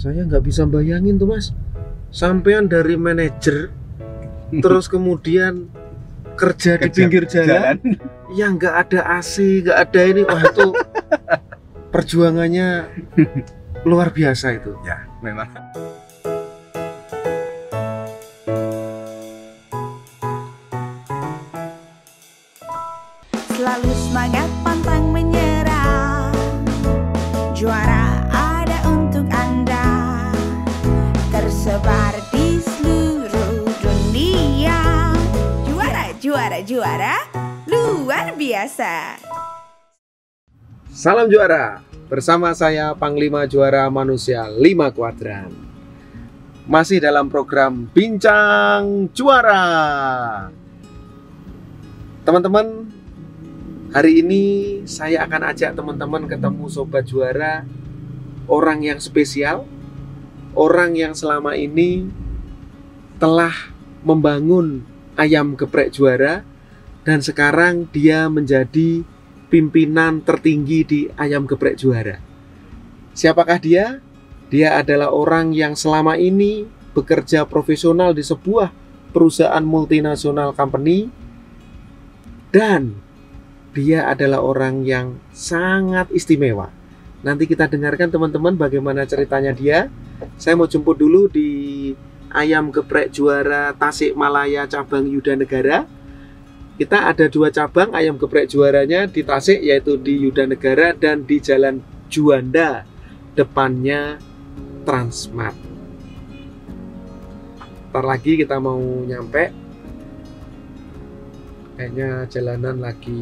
Saya nggak bisa bayangin tuh Mas, sampean dari manajer terus kemudian kerja di pinggir jalan yang nggak ada AC, nggak ada ini, wah itu perjuangannya luar biasa itu. Ya, memang. Selalu semangat, pantang menyerah. Juara ada untuk Anda, tersebar di seluruh dunia. Juara, juara, juara, luar biasa. Salam juara, bersama saya Panglima Juara Manusia 5 Kuadran. Masih dalam program Bincang Juara. Teman-teman, hari ini saya akan ajak teman-teman ketemu Sobat Juara, orang yang spesial, orang yang selama ini telah membangun ayam geprek juara, dan sekarang dia menjadi pimpinan tertinggi di ayam geprek juara. Siapakah dia? Dia adalah orang yang selama ini bekerja profesional di sebuah perusahaan multinasional company, dan dia adalah orang yang sangat istimewa. Nanti kita dengarkan teman-teman bagaimana ceritanya dia. Saya mau jemput dulu di ayam geprek juara Tasikmalaya cabang Yudanegara. Kita ada 2 cabang ayam geprek juaranya di Tasik, yaitu di Yudanegara dan di Jalan Juanda, depannya Transmart. Ntar lagi kita mau nyampe. Kayaknya jalanan lagi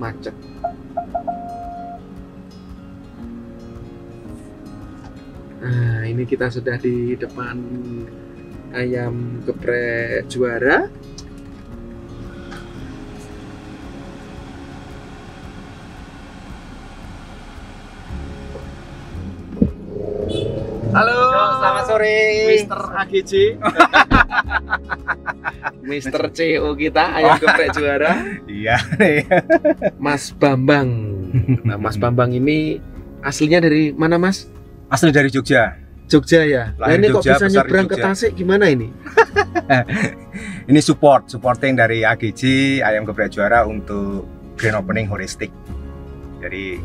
macet. Nah, ini kita sudah di depan ayam geprek juara. Halo, selamat sore, Mr. AGJ. Mr. CO kita, ayam geprek juara. Iya. Mas Bambang. Nah, Mas Bambang ini aslinya dari mana, Mas? Asli dari Jogja. Jogja ya. Nah, Lahir ini Jogja, kok bisa besar di nyebrang ke Jogja. Tasik gimana ini? Ini supporting dari AGJ Ayam Geprek Juara untuk grand opening holistik. Jadi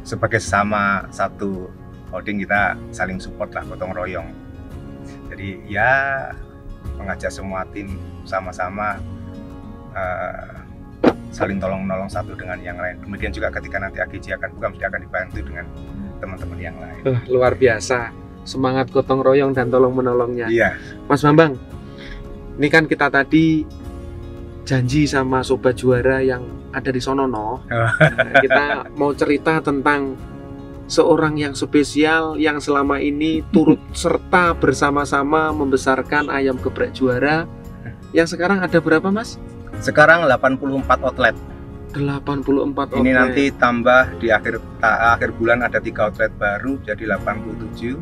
sebagai sesama satu holding kita saling support lah, gotong royong. Jadi ya mengajak semua tim sama-sama saling tolong-menolong satu dengan yang lain. Kemudian juga ketika nanti AGJ akan buka, mesti akan dibantu dengan teman-teman yang lain. Luar biasa. Semangat gotong royong dan tolong menolongnya. Iya. Mas Bambang, ini kan kita tadi janji sama Sobat Juara yang ada di Sonono. Nah, kita mau cerita tentang seorang yang spesial yang selama ini turut serta bersama-sama membesarkan ayam geprek juara. Yang sekarang ada berapa, Mas? Sekarang 84 outlet. 84 outlet. Ini nanti tambah di akhir bulan ada 3 outlet baru jadi 87.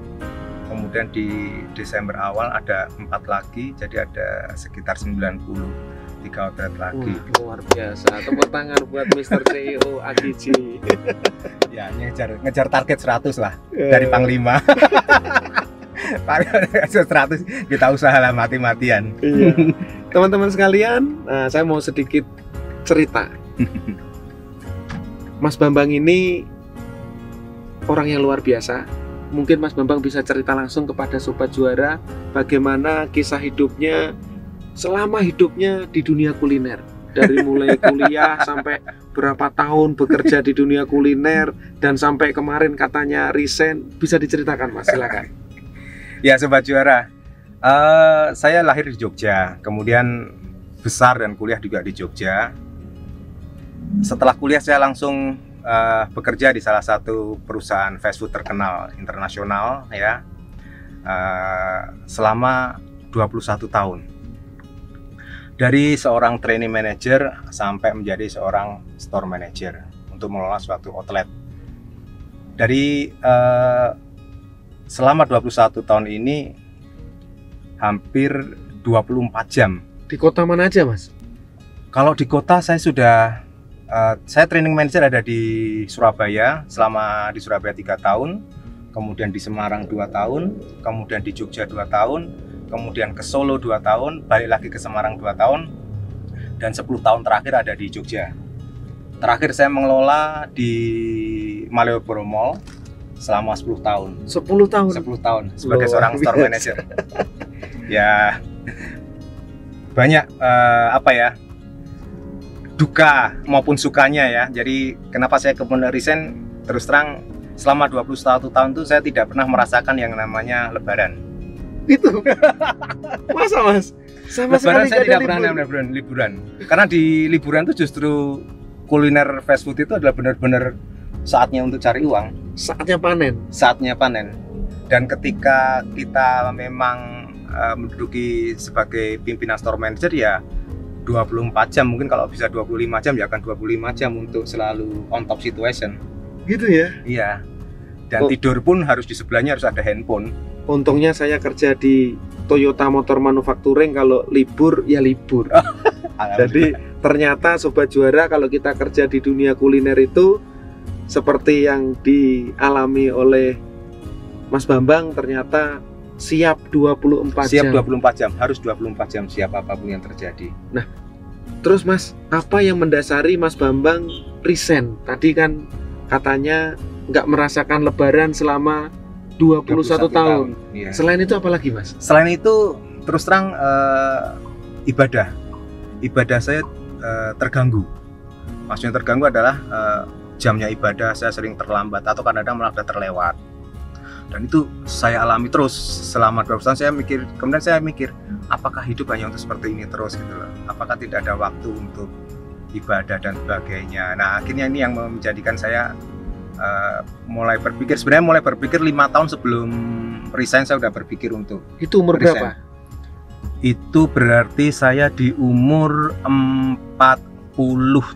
Kemudian di Desember awal ada 4 lagi, jadi ada sekitar 93 outlet lagi. Luar biasa. Tepuk tangan buat Mr. CEO AGJ. Ya, ngejar target 100 lah dari Panglima. 100 kita usaha lah mati-matian. Iya. Teman-teman sekalian, nah, saya mau sedikit cerita. Mas Bambang ini orang yang luar biasa. Mungkin Mas Bambang bisa cerita langsung kepada Sobat Juara bagaimana kisah hidupnya selama hidupnya di dunia kuliner. Dari mulai kuliah sampai berapa tahun bekerja di dunia kuliner, dan sampai kemarin katanya resign. Bisa diceritakan, Mas? Silakan. Ya, Sobat Juara, saya lahir di Jogja, kemudian besar dan kuliah juga di Jogja. Setelah kuliah saya langsung bekerja di salah satu perusahaan fast food terkenal internasional ya, selama 21 tahun. Dari seorang training manager sampai menjadi seorang store manager untuk mengelola suatu outlet. Dari selama 21 tahun ini hampir 24 jam. Di kota mana aja, Mas? Kalau di kota saya sudah saya training manager ada di Surabaya, selama di Surabaya 3 tahun. kemudian di Semarang 2 tahun, kemudian di Jogja 2 tahun, kemudian ke Solo 2 tahun, balik lagi ke Semarang 2 tahun, dan 10 tahun terakhir ada di Jogja. Terakhir saya mengelola di Malioboro Mall selama 10 tahun. 10 tahun? 10 tahun sebagai Luar seorang store biasa. manager. Ya, banyak apa ya, duka maupun sukanya ya. Jadi kenapa saya kemudian resign, terus terang selama 21 tahun itu saya tidak pernah merasakan yang namanya lebaran. Itu masa Mas? Sama Lebaran sekali saya nggak tidak ada pernah libur? namanya liburan. Karena di liburan itu justru kuliner fast food itu adalah benar-benar saatnya untuk cari uang, Saatnya panen. saatnya panen. Dan ketika kita memang menduduki sebagai pimpinan store manager, ya 24 jam, mungkin kalau bisa 25 jam ya akan 25 jam untuk selalu on top situation. Gitu ya. Iya. Dan Oh. tidur pun harus di sebelahnya harus ada handphone. Untungnya saya kerja di Toyota Motor Manufacturing, kalau libur ya libur. Jadi ternyata Sobat Juara, kalau kita kerja di dunia kuliner itu seperti yang dialami oleh Mas Bambang, ternyata siap 24 siap jam. 24 jam, harus 24 jam siap apapun yang terjadi. Terus Mas, apa yang mendasari Mas Bambang resign? Tadi kan katanya nggak merasakan lebaran selama 21 tahun. Iya. Selain itu apa lagi Mas? Selain itu terus terang ibadah saya terganggu. Maksudnya terganggu adalah jamnya ibadah saya sering terlambat atau kadang-kadang malah udah terlewat. Dan itu saya alami terus selama 20 tahun. Kemudian saya mikir, apakah hidup hanya untuk seperti ini terus gitu loh? Apakah tidak ada waktu untuk ibadah dan sebagainya? Nah, akhirnya ini yang menjadikan saya mulai berpikir 5 tahun sebelum resign saya udah berpikir untuk Itu umur resign. berapa? Itu berarti saya di umur 40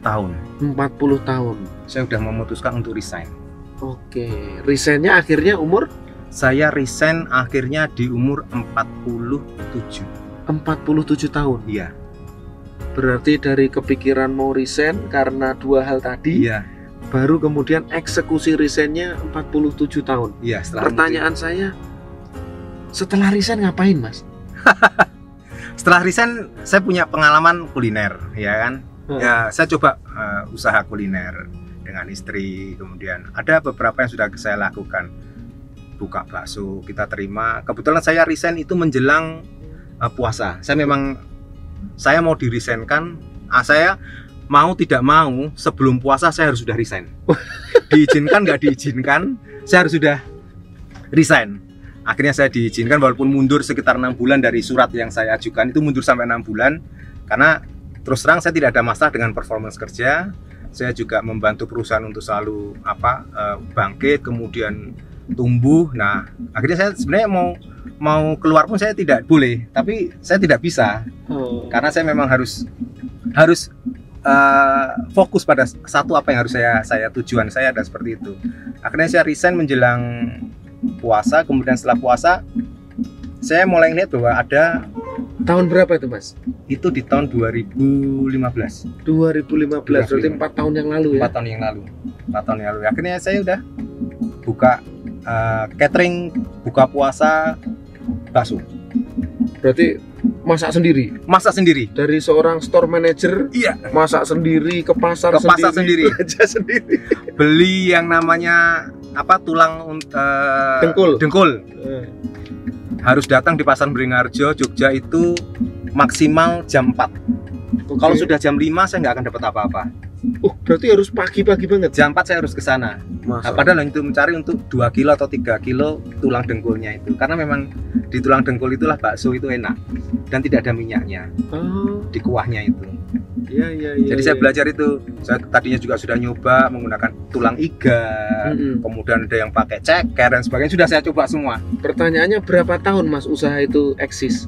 tahun. 40 tahun. Saya udah memutuskan untuk resign. Oke, resignnya akhirnya umur Saya resign akhirnya di umur 47. 47 tahun. Iya. Berarti dari kepikiran mau resign karena dua hal tadi, Iya. baru kemudian eksekusi resignnya 47 tahun. Iya, setelah Pertanyaan saya, setelah resign ngapain Mas? setelah resign saya punya pengalaman kuliner, ya kan? Hmm. Ya, saya coba usaha kuliner dengan istri. Kemudian ada beberapa yang sudah saya lakukan. Buka bakso, kita terima. Kebetulan saya resign itu menjelang puasa. Saya mau dirisenkan. Saya mau tidak mau sebelum puasa saya harus sudah resign. Diizinkan nggak diizinkan, saya harus sudah resign. Akhirnya saya diizinkan walaupun mundur sekitar 6 bulan dari surat yang saya ajukan, itu mundur sampai 6 bulan. Karena terus terang saya tidak ada masalah dengan performance kerja. Saya juga membantu perusahaan untuk selalu bangkit, kemudian tumbuh. Nah, akhirnya saya sebenarnya mau keluar pun saya tidak boleh, tapi saya tidak bisa karena saya memang harus fokus pada satu apa yang harus saya tujuan saya ada seperti itu. Akhirnya saya resign menjelang puasa. Kemudian setelah puasa saya mulai lihat bahwa ada, Tahun berapa itu Mas? itu di tahun 2015. 2015, berarti 4 tahun yang lalu ya? 4 tahun yang lalu. 4 tahun yang lalu. Akhirnya saya udah buka catering, buka puasa bakso. Berarti masak sendiri? Masak sendiri. Dari seorang store manager, Iya. masak sendiri, ke pasar Ke pasar sendiri. belanja sendiri. Beli yang namanya tulang dengkul. Harus datang di Pasar Beringharjo, Jogja itu maksimal jam 4. Oke. Kalau sudah jam 5 saya nggak akan dapat apa-apa. Berarti harus pagi-pagi banget. Jam 4 saya harus ke sana. Masa? Padahal itu mencari untuk 2 kilo atau 3 kilo tulang dengkulnya itu. Karena memang di tulang dengkul itulah bakso itu enak dan tidak ada minyaknya Oh, di kuahnya itu. iya. Jadi saya belajar itu. Saya tadinya juga sudah nyoba menggunakan tulang iga, kemudian ada yang pakai ceker dan sebagainya, sudah saya coba semua. Pertanyaannya, berapa tahun Mas usaha itu eksis?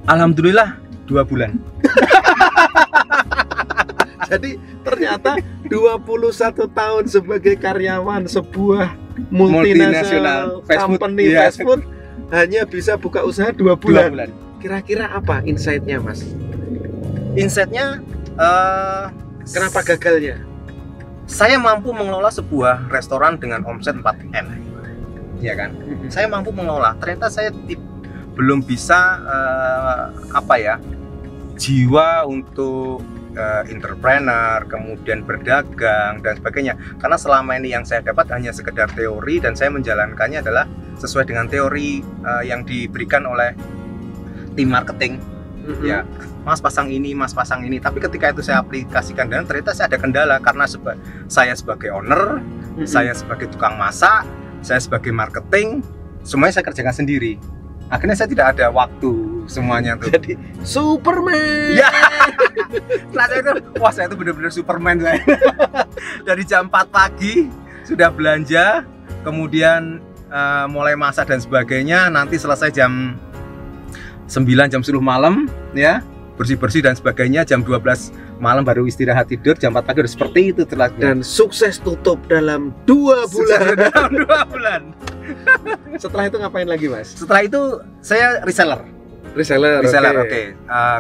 Alhamdulillah 2 bulan. Jadi ternyata 21 tahun sebagai karyawan sebuah multinasional fast food, company iya. fast food hanya bisa buka usaha 2 2 bulan. bulan. Kira-kira apa insight-nya Mas? Insight-nya Kenapa gagalnya? saya mampu mengelola sebuah restoran dengan omset 4M. ya kan? Saya mampu mengolah. Ternyata saya belum bisa apa ya, jiwa untuk entrepreneur, kemudian berdagang dan sebagainya. Karena selama ini yang saya dapat hanya sekedar teori dan saya menjalankannya adalah sesuai dengan teori yang diberikan oleh tim marketing. Ya, Mas pasang ini, Mas pasang ini. Tapi ketika itu saya aplikasikan dan ternyata saya ada kendala karena saya sebagai owner, saya sebagai tukang masak, saya sebagai marketing, semuanya saya kerjakan sendiri. Akhirnya saya tidak ada waktu semuanya tuh. Jadi Superman. Ya. Setelah itu, wah saya itu benar-benar Superman saya. Dari jam 4 pagi sudah belanja, kemudian mulai masak dan sebagainya. Nanti selesai jam 9, jam 10 malam, ya bersih-bersih dan sebagainya. Jam 12 malam baru istirahat tidur. Jam 4 pagi udah seperti itu dan sukses tutup dalam 2 bulan. Dalam 2 bulan. Setelah itu ngapain lagi, Mas? Setelah itu saya reseller. Reseller, oke.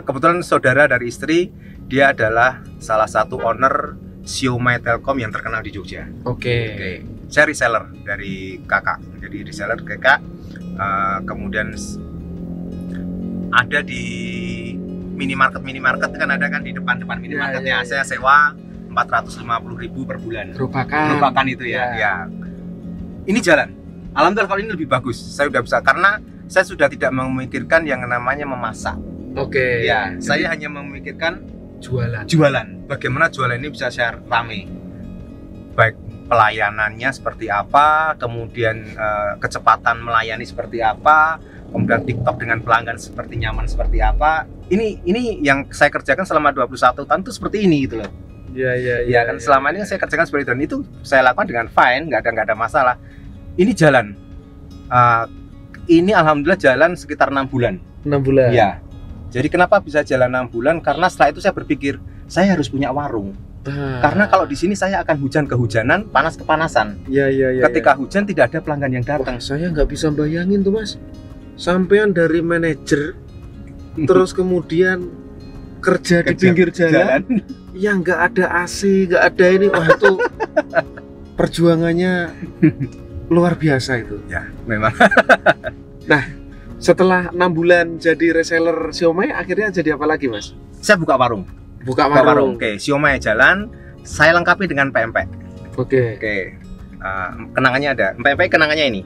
Kebetulan saudara dari istri, dia adalah salah satu owner Siomay Telkom yang terkenal di Jogja. Oke. Saya reseller dari kakak. Jadi reseller kakak. Kemudian ada di minimarket kan ada kan di depan minimarketnya. Saya sewa 450.000 per bulan. Merupakan itu ya. Ini jalan. Alhamdulillah kalau ini lebih bagus. Saya udah bisa karena saya sudah tidak memikirkan yang namanya memasak. Ya, saya hanya memikirkan jualan. Bagaimana jualan ini bisa share rame. Baik pelayanannya seperti apa, kemudian kecepatan melayani seperti apa, kemudian TikTok dengan pelanggan seperti nyaman seperti apa. Ini yang saya kerjakan selama 21 tahun itu seperti ini gitu loh. Ya kan selama ini saya kerjakan seperti itu dan itu saya lakukan dengan fine, nggak ada masalah. Ini jalan. Ini alhamdulillah jalan sekitar 6 bulan. 6 bulan. Ya. Jadi kenapa bisa jalan 6 bulan? Karena setelah itu saya berpikir saya harus punya warung. Karena kalau di sini saya akan hujan kehujanan, panas kepanasan. Ketika hujan tidak ada pelanggan yang datang. Saya nggak bisa bayangin tuh, Mas. Sampean dari manajer terus kemudian kerja di pinggir jalan. Yang nggak ada AC, nggak ada ini. Wah, itu perjuangannya luar biasa itu. Ya, memang. Nah, setelah 6 bulan jadi reseller siomay, akhirnya jadi apa lagi, Mas? Saya buka warung. Oke, siomay jalan, saya lengkapi dengan pempek. Oke. Kenangannya ada. Pempek kenangannya ini.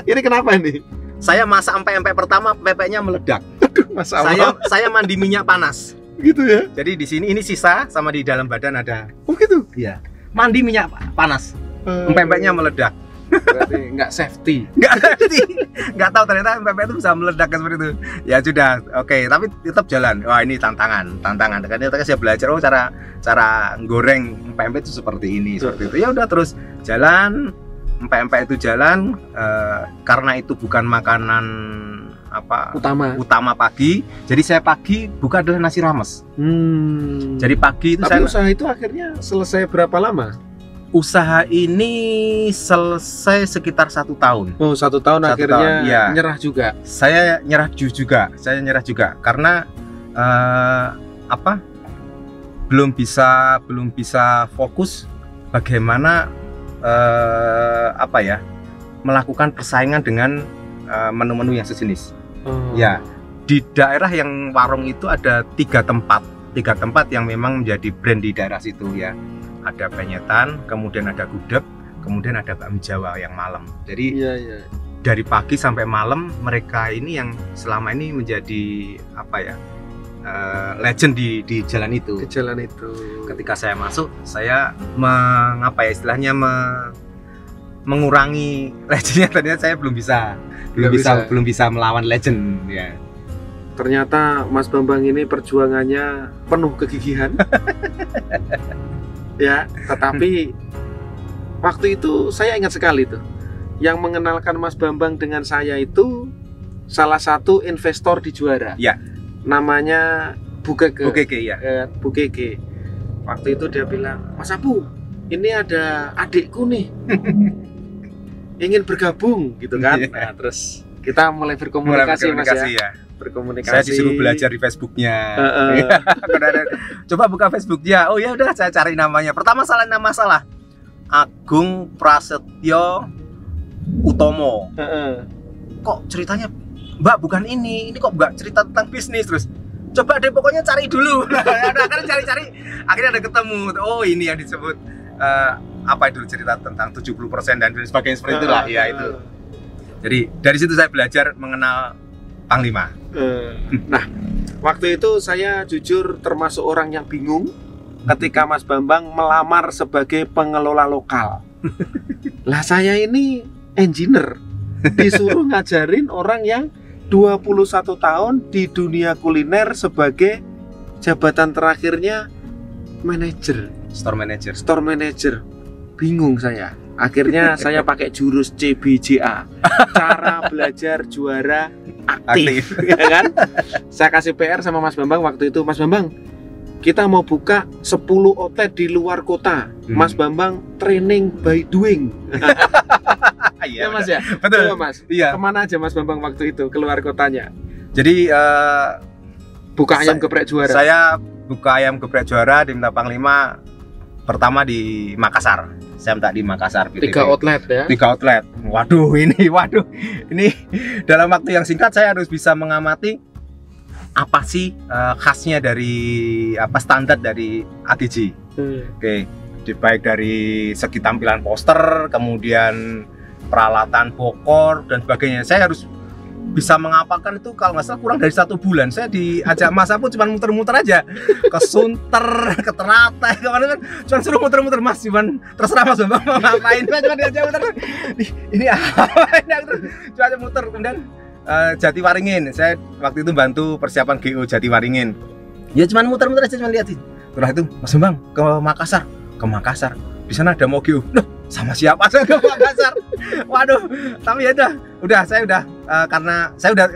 Ini kenapa nih? Saya masak pempek pertama, pempeknya meledak. Saya mandi minyak panas. Gitu ya. Jadi di sini ini sisa sama di dalam badan ada. Oh gitu. Iya. Mandi minyak panas. Pempeknya meledak. Berarti nggak safety. Nggak tahu ternyata pempek itu bisa meledak seperti itu. Ya sudah, oke. Tapi tetap jalan. Wah ini tantangan. Ternyata saya belajar cara goreng pempek itu seperti ini, seperti itu. Ya udah terus jalan. Pempek itu jalan karena itu bukan makanan utama pagi. Jadi saya pagi buka adalah nasi rames. Jadi pagi itu Tapi usaha itu akhirnya selesai berapa lama? Usaha ini selesai sekitar 1 tahun. Oh, 1 tahun akhirnya nyerah juga. Saya nyerah juga karena belum bisa fokus bagaimana melakukan persaingan dengan menu-menu yang sejenis. Ya, di daerah yang warung itu ada 3 tempat yang memang menjadi brand di daerah situ ya. Ada penyetan, kemudian ada gudeg, kemudian ada bakmi Jawa yang malam. Jadi dari pagi sampai malam mereka ini yang selama ini menjadi legend di jalan itu. Ketika saya masuk, saya mengurangi legendnya. Ternyata saya belum bisa melawan legend ya. Ternyata Mas Bambang ini perjuangannya penuh kegigihan. Ya, tetapi waktu itu saya ingat sekali tuh. Yang mengenalkan Mas Bambang dengan saya itu salah satu investor di Juara. Ya. Namanya Bu Keke ya. Bu Keke. Waktu itu dia bilang, "Mas Abu, ini ada adikku nih. Ingin bergabung," gitu kan. Nah, terus kita mulai berkomunikasi Mas ya. Berkomunikasi. Saya disuruh belajar di Facebooknya. Coba buka Facebooknya. Oh ya udah, saya cari namanya. Pertama nama salah. Agung Prasetyo Utomo. Heeh. Kok ceritanya Mbak bukan ini kok Mbak cerita tentang bisnis. Terus coba deh pokoknya cari dulu. Akhirnya cari-cari, akhirnya ada ketemu. Oh ini yang disebut apa itu cerita tentang 70% dan sebagainya seperti itulah. Ya itu. Jadi dari situ saya belajar mengenal Panglima. Nah, waktu itu saya jujur termasuk orang yang bingung ketika Mas Bambang melamar sebagai pengelola lokal. Lah saya ini engineer, disuruh ngajarin orang yang 21 tahun di dunia kuliner sebagai jabatan terakhirnya manajer, Store manager. store manager. Bingung saya. Akhirnya saya pakai jurus CBJA, cara belajar juara aktif. Ya kan? Saya kasih PR sama Mas Bambang waktu itu, Mas Bambang, kita mau buka 10 outlet di luar kota. Mas Bambang training by doing. Iya, Ya Mas ya? betul. Coba Mas, Iya. kemana aja Mas Bambang waktu itu keluar kotanya? Jadi Buka ayam geprek juara. saya buka ayam geprek juara diminta Panglima pertama di Makassar. Saya minta di Makassar. 3 outlet ya. 3 outlet. Waduh, ini dalam waktu yang singkat saya harus bisa mengamati apa sih khasnya dari standar dari AGC. Oke, baik dari segi tampilan poster, kemudian peralatan bokor dan sebagainya. Saya harus bisa mengapakan itu kalau nggak salah kurang dari 1 bulan. Saya diajak Mas pun cuma muter-muter aja ke Sunter, ke Ternate, kemana kan cuma suruh muter-muter. Mas cuman terserah Mas Bambang mau ngapain. Mas cuma diajak muter. Ini apa? Cuma muter. Kemudian Jatiwaringin, saya waktu itu bantu persiapan GO Jatiwaringin. Ya cuma muter-muter aja, cuma liatin. Setelah itu Mas Bambang ke Makassar. Di sana ada mau GO. Loh, sama siapa saya ke Makassar? Waduh, tapi ya udah saya udah karena saya udah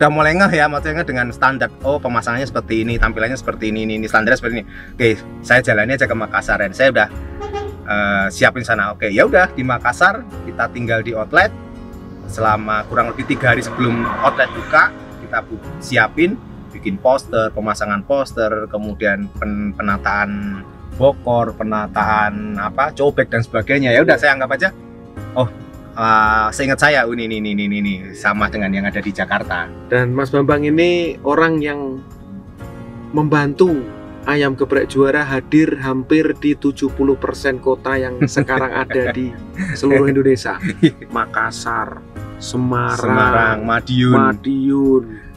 mulai ngeh ya, maksudnya dengan standar. Oh, pemasangannya seperti ini, tampilannya seperti ini standarnya seperti ini. Oke, saya jalani aja ke Makassar dan saya udah siapin sana. Oke, ya udah di Makassar kita tinggal di outlet selama kurang lebih 3 hari sebelum outlet buka. Kita siapin, bikin poster, pemasangan poster, kemudian penataan bokor, penataan cobek dan sebagainya. Ya udah saya anggap aja seingat saya ini sama dengan yang ada di Jakarta. Dan Mas Bambang ini orang yang membantu ayam geprek juara hadir hampir di 70% kota yang sekarang ada di seluruh Indonesia. Makassar, Semarang, Madiun,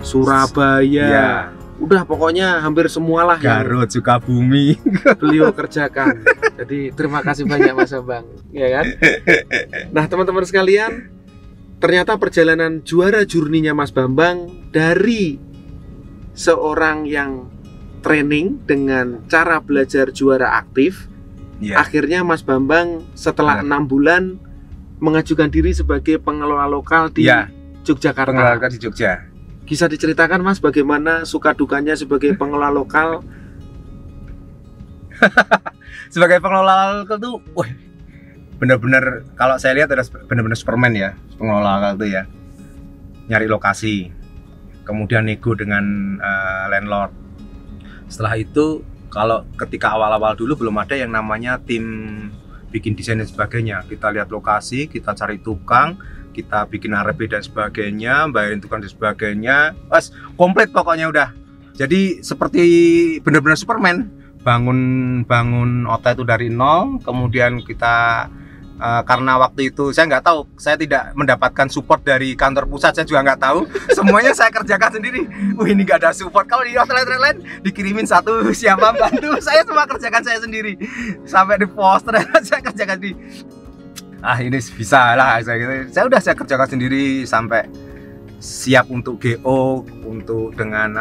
Surabaya. Ya. Udah pokoknya hampir semualah Garut, Sukabumi beliau kerjakan. Jadi terima kasih banyak Mas Bambang, ya kan? Nah teman-teman sekalian, ternyata perjalanan juara journey-nya Mas Bambang dari seorang yang training dengan cara belajar juara aktif, akhirnya Mas Bambang setelah 6 bulan mengajukan diri sebagai pengelola lokal di Yogyakarta. Pengelola lokal di Jogja. Bisa diceritakan Mas bagaimana suka dukanya sebagai pengelola lokal? Sebagai pengelola lokal tuh, bener-bener kalau saya lihat ada bener-bener Superman ya, pengelola lokal tuh ya. Nyari lokasi, kemudian nego dengan landlord. Setelah itu, kalau ketika awal-awal dulu belum ada yang namanya tim bikin desain dan sebagainya. Kita lihat lokasi, kita cari tukang, kita bikin RP dan sebagainya, bayarin tukang dan sebagainya, komplit pokoknya udah. Jadi seperti benar-benar Superman, bangun outlet itu dari nol. Kemudian kita karena waktu itu saya nggak tahu, saya tidak mendapatkan support dari kantor pusat, saya juga nggak tahu. Semuanya saya kerjakan sendiri. Ini nggak ada support. Kalau di outlet lain dikirimin satu siapa bantu, saya semua kerjakan saya sendiri. Sampai di poster saya kerjakan di. Ini bisa lah, saya kerjakan sendiri sampai siap untuk GO, untuk dengan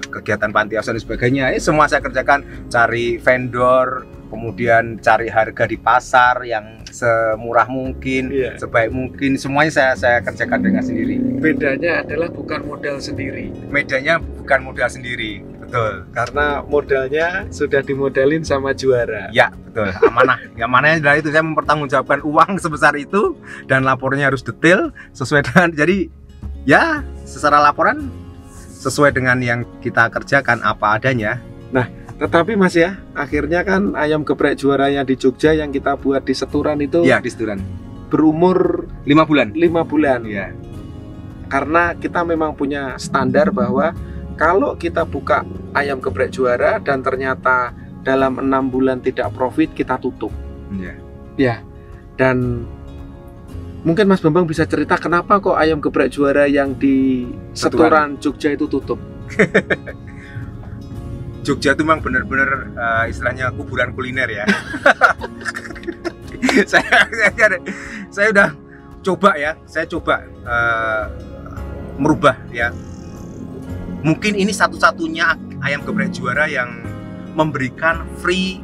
kegiatan panti asuhan dan sebagainya. Semua saya kerjakan, cari vendor, kemudian cari harga di pasar yang semurah mungkin, sebaik mungkin, semuanya saya kerjakan dengan sendiri. Bedanya adalah bukan modal sendiri. Betul. Karena modalnya sudah dimodalin sama juara. Ya, betul. Amanah. Amanahnya adalah itu, saya mempertanggungjawabkan uang sebesar itu dan lapornya harus detail sesuai dengan, jadi ya secara laporan sesuai dengan yang kita kerjakan apa adanya. Nah, Tetapi Mas ya, akhirnya kan ayam geprek juaranya di Jogja yang kita buat di Seturan itu Ya, di Seturan. berumur 5 bulan. 5 bulan. Iya. Karena kita memang punya standar bahwa kalau kita buka ayam geprek juara dan ternyata dalam 6 bulan tidak profit, kita tutup. Iya. Ya. Dan mungkin Mas Bambang bisa cerita kenapa kok ayam geprek juara yang di Seturan Jogja itu tutup? Jogja itu memang benar-benar istilahnya kuburan kuliner ya. saya udah coba ya, saya coba merubah ya. Mungkin ini satu-satunya ayam geprek juara yang memberikan free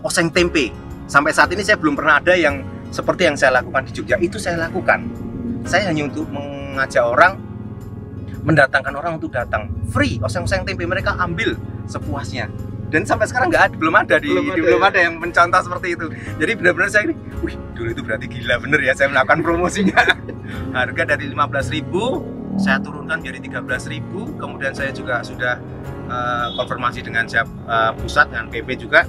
oseng tempe. Sampai saat ini saya belum pernah ada yang seperti yang saya lakukan di Jogja. Itu saya lakukan. Saya hanya untuk mengajak orang, mendatangkan orang untuk datang free oseng-oseng tempe, mereka ambil sepuasnya. Dan sampai sekarang belum ada yang mencontoh seperti itu. Jadi benar-benar saya ini, wih, dulu itu berarti gila bener ya saya melakukan promosinya. Harga dari 15.000 saya turunkan jadi 13.000. Kemudian saya juga sudah konfirmasi dengan pusat dengan PP juga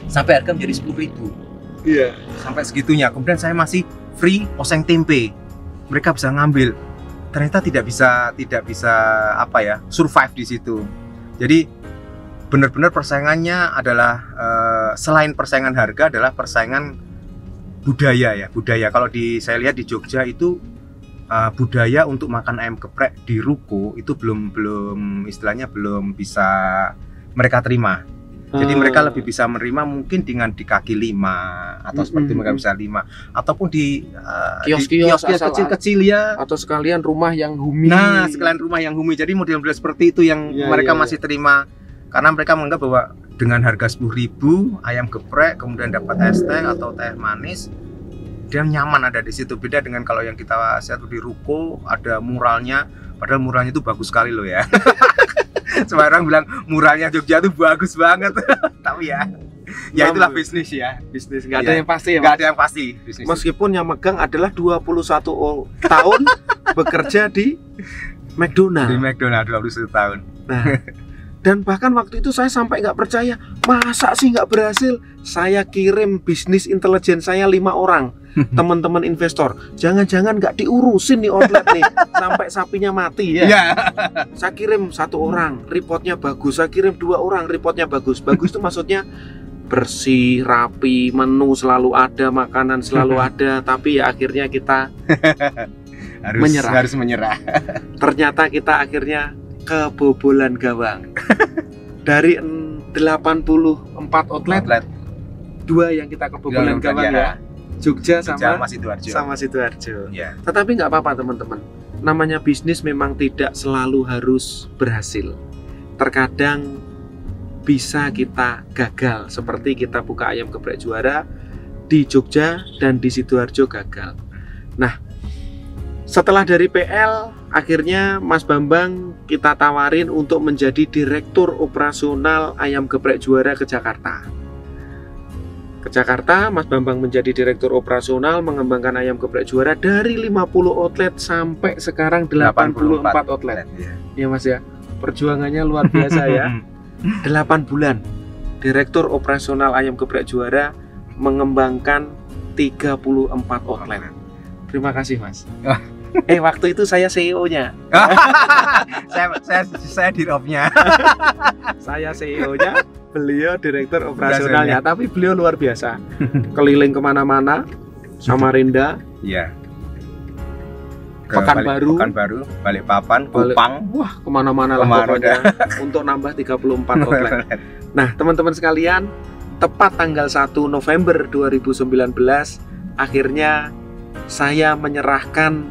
sampai harga menjadi 10.000. Iya. Sampai segitunya. Kemudian saya masih free oseng tempe. Mereka bisa ngambil. Ternyata tidak bisa apa ya, survive di situ. Jadi benar-benar persaingannya adalah selain persaingan harga adalah persaingan budaya ya, budaya. Kalau saya lihat di Jogja itu budaya untuk makan ayam geprek di ruko itu belum istilahnya belum bisa mereka terima. Jadi mereka lebih bisa menerima mungkin dengan di kaki 5 atau seperti mereka bisa 5 ataupun di kios-kios kecil-kecil ya, atau sekalian rumah yang humi. Nah, sekalian rumah yang humi. Jadi model-model seperti itu yang mereka masih terima karena mereka menganggap bahwa dengan harga 10.000 ayam geprek kemudian dapat es teh atau teh manis, dia nyaman ada di situ. Beda dengan kalau yang kita lihat di ruko ada muralnya, padahal muralnya itu bagus sekali loh ya. Semua orang bilang muralnya Jogja itu bagus banget. Tapi ya itulah bisnis ya. Bisnis nggak ada yang pasti ya. Nggak ada yang pasti. Bisnis. Meskipun yang megang adalah 21 tahun bekerja di McDonald. Di McDonald 21 tahun. Nah, dan bahkan waktu itu saya sampai nggak percaya, masa sih nggak berhasil? Saya kirim bisnis intelijen saya 5 orang, teman-teman investor. Jangan-jangan nggak diurusin nih outlet nih, sampai sapinya mati ya. Yeah. Saya kirim 1 orang, reportnya bagus. Saya kirim 2 orang, reportnya bagus. Bagus itu maksudnya bersih, rapi, menu selalu ada, makanan selalu ada. Tapi ya akhirnya kita harus menyerah. Ternyata kita akhirnya kebobolan gawang. Dari 84 outlet, 2 yang kita kebobolan gawang ya. Jogja sama Sidoarjo. Ya. Tetapi nggak apa-apa teman-teman. Namanya bisnis memang tidak selalu harus berhasil. Terkadang bisa kita gagal. Seperti kita buka ayam geprek juara di Jogja dan di Sidoarjo gagal. Nah, setelah dari PL, akhirnya Mas Bambang kita tawarin untuk menjadi direktur operasional ayam geprek juara ke Jakarta. Ke Jakarta, Mas Bambang menjadi direktur operasional mengembangkan ayam geprek juara dari 50 outlet sampai sekarang 84 outlet. Ya Mas ya, perjuangannya luar biasa ya. 8 bulan direktur operasional ayam geprek juara mengembangkan 34 outlet. Terima kasih Mas. Waktu itu saya CEO-nya. saya dirop-nya. Saya CEO-nya, beliau direktur operasionalnya. Tapi beliau luar biasa. Keliling kemana-mana, Samarinda, ya. Pekanbaru, Balikpapan, Kupang, wah kemana-mana lah pokoknya untuk nambah 34 outlet. Nah teman-teman sekalian, tepat tanggal 1 November 2019 akhirnya saya menyerahkan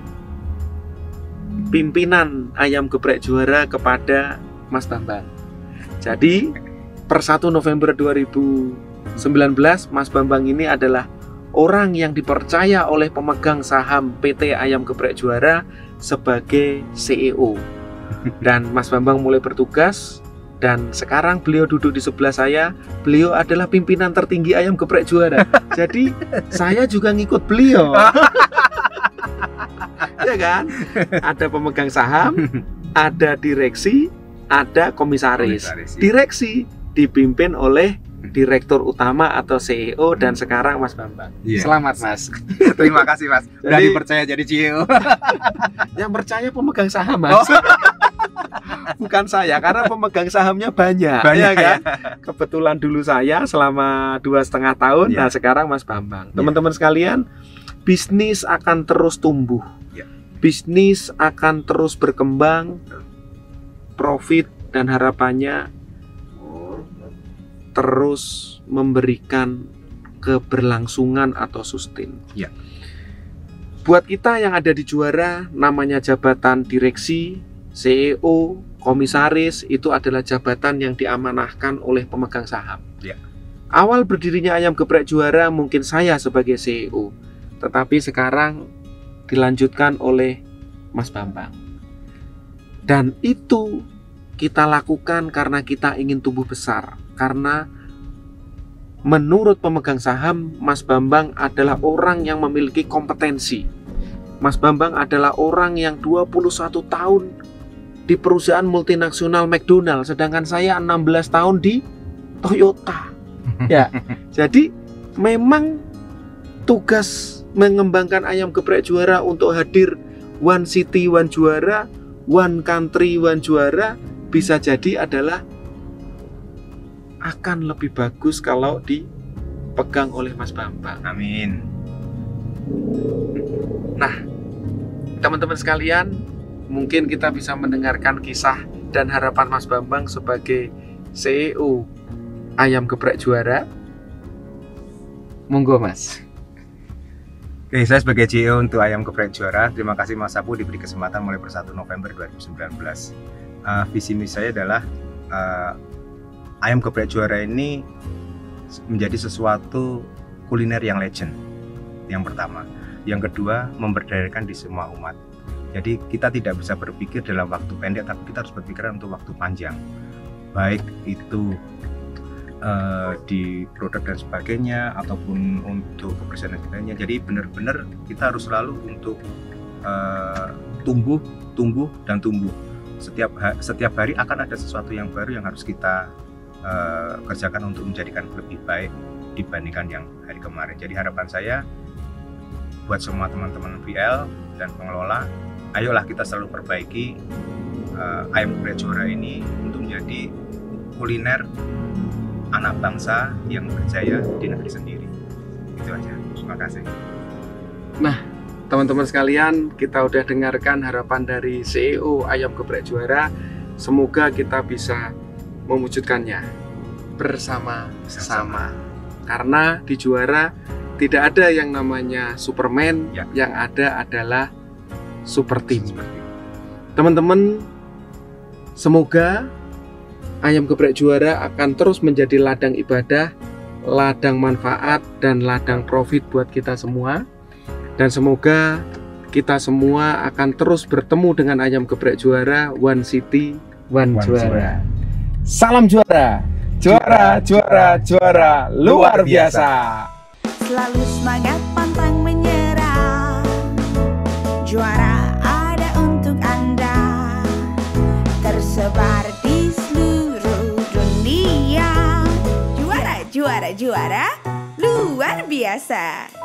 pimpinan ayam geprek juara kepada Mas Bambang. Jadi per 1 November 2019 Mas Bambang ini adalah orang yang dipercaya oleh pemegang saham PT Ayam Geprek Juara sebagai CEO. Dan Mas Bambang mulai bertugas dan sekarang beliau duduk di sebelah saya. Beliau adalah pimpinan tertinggi Ayam Geprek Juara. Jadi saya juga ngikut beliau. Ya kan? Ada pemegang saham, ada direksi, ada komisaris. Direksi dipimpin oleh Direktur Utama atau CEO dan sekarang Mas Bambang. Iya. Selamat Mas. Terima kasih Mas. Udah Jadi- dipercaya jadi CEO. Yang percaya pemegang saham Mas. Bukan saya, karena pemegang sahamnya banyak. Banyak, ya kan? Kebetulan dulu saya selama 2,5 tahun. Ya. Nah sekarang Mas Bambang. Ya. Teman-teman sekalian, bisnis akan terus tumbuh. Ya. Bisnis akan terus berkembang. Profit dan harapannya terus memberikan keberlangsungan atau sustain. Ya. Buat kita yang ada di Juara, namanya jabatan direksi, CEO, komisaris, itu adalah jabatan yang diamanahkan oleh pemegang saham. Ya. Awal berdirinya Ayam Geprek Juara mungkin saya sebagai CEO, tetapi sekarang dilanjutkan oleh Mas Bambang. Dan itu kita lakukan karena kita ingin tumbuh besar. Karena menurut pemegang saham, Mas Bambang adalah orang yang memiliki kompetensi. Mas Bambang adalah orang yang 21 tahun di perusahaan multinasional McDonald, sedangkan saya 16 tahun di Toyota. Ya, jadi memang tugas mengembangkan Ayam Geprek Juara untuk hadir one city one juara, one country one juara, bisa jadi adalah akan lebih bagus kalau dipegang oleh Mas Bambang. Amin. Nah, teman-teman sekalian, mungkin kita bisa mendengarkan kisah dan harapan Mas Bambang sebagai CEO Ayam Geprek Juara. Monggo Mas. Oke, saya sebagai CEO untuk Ayam Geprek Juara, terima kasih Mas Sapu diberi kesempatan mulai per 1 November 2019. Visi misi saya adalah Ayam Geprek Juara ini menjadi sesuatu kuliner yang legend. Yang pertama. Yang kedua, memberdayakan di semua umat. Jadi kita tidak bisa berpikir dalam waktu pendek, tapi kita harus berpikir untuk waktu panjang. Baik itu di produk dan sebagainya, ataupun untuk kebersihan dan sebagainya. Jadi benar-benar kita harus selalu untuk tumbuh dan tumbuh. Setiap hari akan ada sesuatu yang baru yang harus kita kerjakan untuk menjadikan lebih baik dibandingkan yang hari kemarin. Jadi harapan saya buat semua teman-teman VL dan pengelola, ayolah kita selalu perbaiki Ayam Geprek Juara ini untuk menjadi kuliner anak bangsa yang berjaya di negeri sendiri. Itu aja. Terima kasih. Teman-teman sekalian, kita udah dengarkan harapan dari CEO Ayam Geprek Juara. Semoga kita bisa mewujudkannya bersama-sama. Karena di Juara tidak ada yang namanya Superman, Ya. yang ada adalah Super Team. Teman-teman, semoga Ayam Geprek Juara akan terus menjadi ladang ibadah, ladang manfaat, dan ladang profit buat kita semua. Dan semoga kita semua akan terus bertemu dengan Ayam Geprek Juara, one city, one juara. Salam juara, juara, juara, juara, luar biasa. Selalu semangat, pantang menyerah. Juara ada untuk Anda, tersebar di seluruh dunia. Juara, juara, juara, luar biasa.